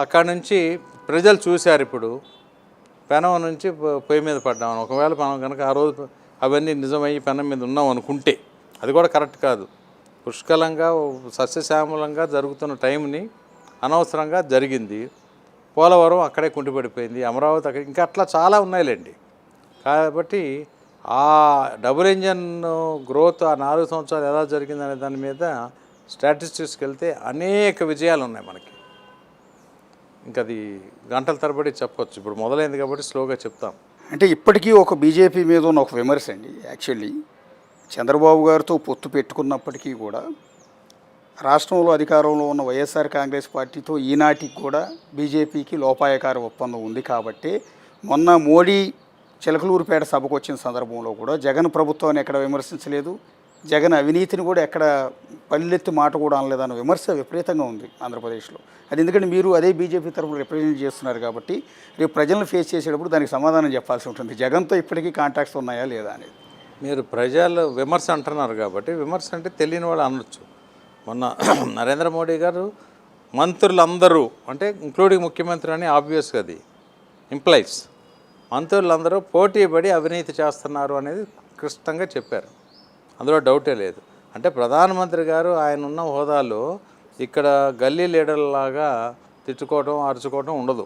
అక్కడ నుంచి ప్రజలు చూశారు. ఇప్పుడు పెనం నుంచి పొయ్యి మీద పడ్డామని, ఒకవేళ మనం కనుక ఆ రోజు అవన్నీ నిజమయ్యి పెనం మీద ఉన్నాం అనుకుంటే అది కూడా కరెక్ట్ కాదు. పుష్కలంగా సస్యశ్యామలంగా జరుగుతున్న టైంని అనవసరంగా జరిగింది. పోలవరం అక్కడే కుంటిపడిపోయింది, అమరావతి అక్కడ, ఇంకా అట్లా చాలా ఉన్నాయిలేండి. కాబట్టి ఆ డబుల్ ఇంజన్ గ్రోత్ ఆ 4 సంవత్సరాలు ఎలా జరిగిందనే దాని మీద స్టాటిస్టిక్స్కి వెళ్తే అనేక విజయాలు ఉన్నాయి మనకి. ఇంకా అది గంటల తరబడి చెప్పొచ్చు. ఇప్పుడు మొదలైంది కాబట్టి స్లోగా చెప్తాం. అంటే ఇప్పటికీ ఒక బీజేపీ మీద ఉన్న ఒక విమర్శ అండి. యాక్చువల్లీ చంద్రబాబు గారితో పొత్తు పెట్టుకున్నప్పటికీ కూడా రాష్ట్రంలో అధికారంలో ఉన్న వైఎస్ఆర్ కాంగ్రెస్ పార్టీతో ఈనాటికి కూడా బీజేపీకి లోపాయకార ఒప్పందం ఉంది. కాబట్టి మొన్న మోడీ చిలకలూరుపేట సభకు వచ్చిన సందర్భంలో కూడా జగన్ ప్రభుత్వాన్ని ఎక్కడ విమర్శించలేదు, జగన్ అవినీతిని కూడా ఎక్కడ పల్లెత్తి మాట కూడా అనలేదన్న విమర్శ విపరీతంగా ఉంది ఆంధ్రప్రదేశ్లో. అది ఎందుకంటే మీరు అదే బీజేపీ తరఫున రిప్రజెంట్ చేస్తున్నారు కాబట్టి రేపు ప్రజలను ఫేస్ చేసేటప్పుడు దానికి సమాధానం చెప్పాల్సి ఉంటుంది. జగన్తో ఇప్పటికీ కాంటాక్ట్స్ ఉన్నాయా లేదా అనేది. మీరు ప్రజలు విమర్శ అంటున్నారు కాబట్టి విమర్శ అంటే తెలియని వాళ్ళు అనొచ్చు. మొన్న నరేంద్ర మోడీ గారు మంత్రులందరూ, అంటే ఇంక్లూడింగ్ ముఖ్యమంత్రి అని ఆబ్వియస్గా అది ఇంప్లైస్, మంత్రులందరూ పోటీపడి అవినీతి చేస్తున్నారు అనేది క్లిష్టంగా చెప్పారు. అందులో డౌటే లేదు. అంటే ప్రధానమంత్రి గారు ఆయన ఉన్న హోదాలో ఇక్కడ గల్లీ లీడర్లాగా తిట్టుకోవడం, అరుచుకోవడం ఉండదు.